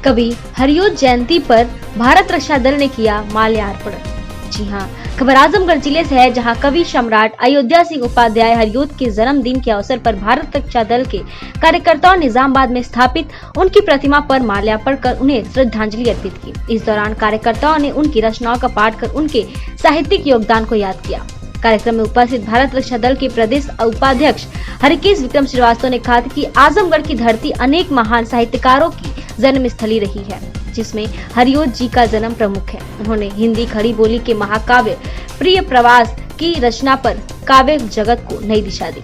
कवि हरियोध जयंती पर भारत रक्षा दल ने किया माल्यार्पण। जी हाँ, खबर आजमगढ़ जिले से है, जहां कवि सम्राट अयोध्या सिंह उपाध्याय हरियोध के जन्मदिन के अवसर पर भारत रक्षा दल के कार्यकर्ताओं ने निजामाबाद में स्थापित उनकी प्रतिमा पर माल्यार्पण कर उन्हें श्रद्धांजलि अर्पित की। इस दौरान कार्यकर्ताओं ने उनकी रचनाओं का पाठ कर उनके साहित्यिक योगदान को याद किया। कार्यक्रम में उपस्थित भारत रक्षा दल के प्रदेश उपाध्यक्ष हरिकेश विक्रम श्रीवास्तव ने कहा कि आजमगढ़ की धरती अनेक महान साहित्यकारों की जन्म स्थली रही है, जिसमें हरियोध जी का जन्म प्रमुख है। उन्होंने हिंदी खड़ी बोली के महाकाव्य प्रिय प्रवास की रचना पर काव्य जगत को नई दिशा दी।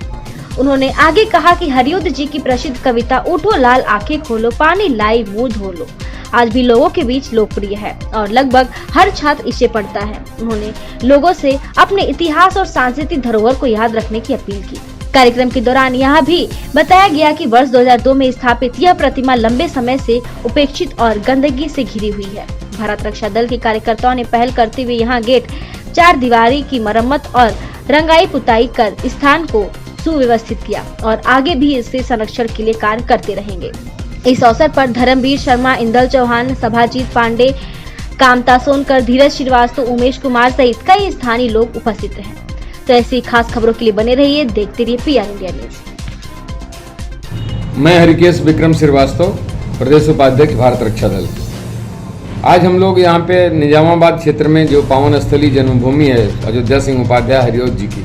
उन्होंने आगे कहा कि हरियोध जी की प्रसिद्ध कविता उठो लाल आंखें खोलो पानी लाई मुंह धो लो आज भी लोगों के बीच लोकप्रिय है और लगभग हर छात्र इसे पढ़ता है। उन्होंने लोगों से अपने इतिहास और सांस्कृतिक धरोहर को याद रखने की अपील की। कार्यक्रम के दौरान यह भी बताया गया कि वर्ष 2002 में स्थापित यह प्रतिमा लंबे समय से उपेक्षित और गंदगी से घिरी हुई है। भारत रक्षा दल के कार्यकर्ताओं ने पहल करते हुए यहाँ गेट 4 दीवारी की मरम्मत और रंगाई पुताई कर स्थान को सुव्यवस्थित किया और आगे भी इसके संरक्षण के लिए कार्य करते रहेंगे। इस अवसर पर धर्मवीर शर्मा, इंदल चौहान, सभाजीत पांडे, कामता सोनकर, धीरज श्रीवास्तव, उमेश कुमार सहित कई स्थानीय लोग उपस्थित रहे। तो ऐसी खास खबरों के लिए बने रहिए, देखते रहिए PR इंडिया न्यूज। मैं हरिकेश विक्रम श्रीवास्तव, प्रदेश उपाध्यक्ष भारत रक्षा दल। आज हम लोग यहाँ पे निजामाबाद क्षेत्र में जो पावन स्थली जन्मभूमि है अयोध्या सिंह उपाध्याय हरियोध जी की,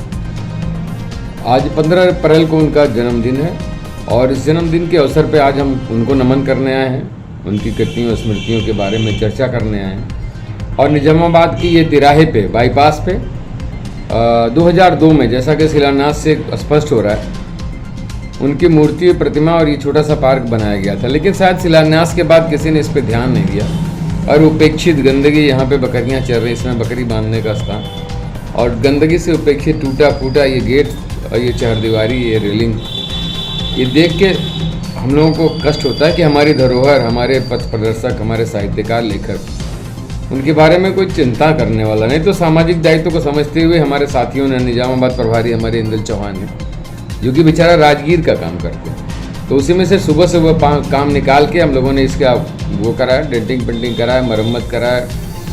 आज 15 अप्रैल को उनका जन्मदिन है और इस जन्मदिन के अवसर पे आज हम उनको नमन करने आए हैं, उनकी कृतियों स्मृतियों के बारे में चर्चा करने आए हैं। और निजामाबाद की ये तिराहे पे बाईपास पे 2002 में, जैसा कि शिलान्यास से स्पष्ट हो रहा है, उनकी मूर्ति, प्रतिमा और ये छोटा सा पार्क बनाया गया था। लेकिन शायद शिलान्यास के बाद किसी ने इस पर ध्यान नहीं दिया और उपेक्षित गंदगी, यहाँ पे बकरियाँ चल रही, इसमें बकरी बांधने का स्थान, और गंदगी से उपेक्षित टूटा फूटा ये गेट और ये 4 दीवारी, ये रेलिंग, ये देख के हम लोगों को कष्ट होता है कि हमारी धरोहर, हमारे पथ प्रदर्शक, हमारे साहित्यकार, लेखक, उनके बारे में कोई चिंता करने वाला नहीं। तो सामाजिक दायित्व को समझते हुए हमारे साथियों ने, निजामाबाद प्रभारी हमारे इंदल चौहान ने, जो कि बेचारा राजगीर का काम करते हैं, तो उसी में से सुबह सुबह काम निकाल के हम लोगों ने इसका वो कराया, डेंटिंग पेंटिंग कराया, मरम्मत कराया,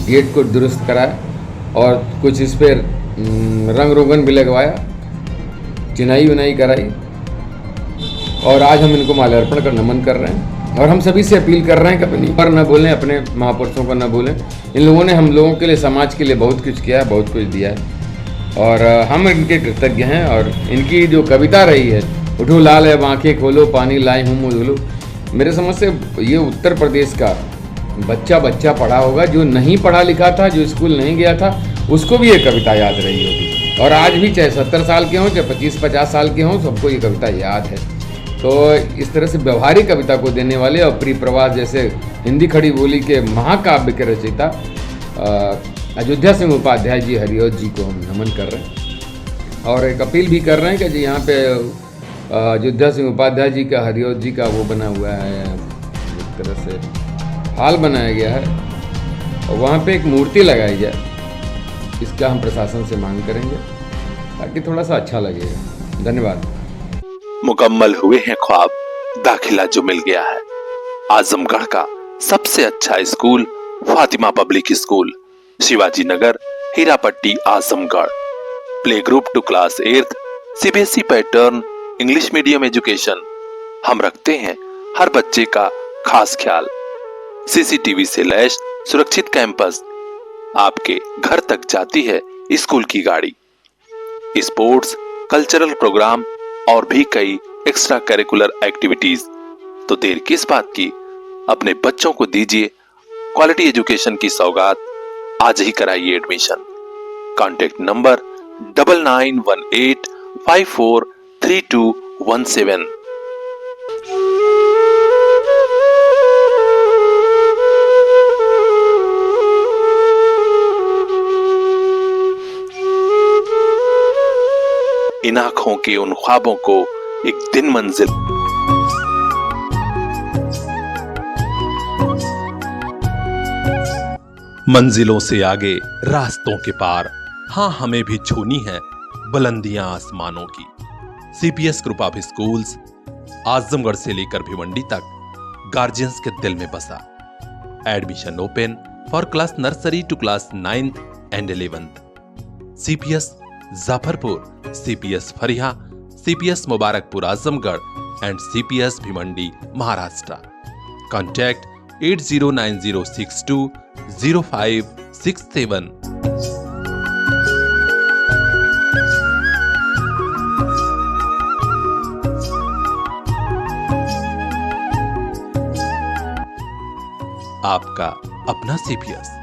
गेट को दुरुस्त कराया और कुछ इस पर रंग रोगन भी लगवाया, चिनाई उनाई कराई और आज हम इनको माल्यार्पण कर नमन कर रहे हैं। और हम सभी से अपील कर रहे हैं कि अपनी पर न भूलें, अपने महापुरुषों को न भूलें। इन लोगों ने हम लोगों के लिए, समाज के लिए बहुत कुछ किया है, बहुत कुछ दिया है और हम इनके कृतज्ञ हैं। और इनकी जो कविता रही है, उठो लाल है आंखें खोलो पानी लाई हूँ मुँह धुलो, मेरे समझ से ये उत्तर प्रदेश का बच्चा पढ़ा होगा, जो नहीं पढ़ा लिखा था, जो स्कूल नहीं गया था, उसको भी ये कविता याद रही होगी। और आज भी चाहे 70 साल के हों, चाहे 25-50 साल के हों, सबको ये कविता याद है। तो इस तरह से व्यवहारिक कविता को देने वाले और प्रिय प्रवास जैसे हिंदी खड़ी बोली के महाकाव्य के रचयिता अयोध्या सिंह उपाध्याय जी हरियोध जी को हम नमन कर रहे हैं और एक अपील भी कर रहे हैं कि जी यहाँ पे अयोध्या सिंह उपाध्याय जी का, हरियोध जी का वो बना हुआ है, एक तरह से हाल बनाया गया है और वहाँ पे एक मूर्ति लगाई जाए। इसका हम प्रशासन से मांग करेंगे ताकि थोड़ा सा अच्छा लगेगा। धन्यवाद। मुकम्मल हुए हैं ख्वाब, दाखिला जो मिल गया है। आजमगढ़ का सबसे अच्छा school Fatima public school, Shivaji Nagar, Hirapatti, Azamgarh. Play group to class 8th, CBSE pattern, English medium education. हम रखते हैं हर बच्चे का खास ख्याल। CCTV से लैस सुरक्षित कैंपस, आपके घर तक जाती है स्कूल की गाड़ी। स्पोर्ट्स, कल्चरल प्रोग्राम और भी कई एक्स्ट्रा करिकुलर एक्टिविटीज। तो देर किस बात की, अपने बच्चों को दीजिए क्वालिटी एजुकेशन की सौगात। आज ही कराइए एडमिशन। Contact number 9918543217। इन आंखों के उन ख्वाबों को एक दिन मंजिल। मंजिलों से आगे रास्तों के पार, हाँ हमें भी छूनी है बुलंदियां आसमानों की। CPS group of schools, Azamgarh से लेकर भिवंडी तक गार्जियंस के दिल में बसा। Admission open for class nursery to class 9th and 11th. CPS Zafarpur, CPS Fariha, CPS Mubarakpur Azamgarh and CPS Bhimandi, Maharashtra. Contact 809062 0567. आपका अपना CPS।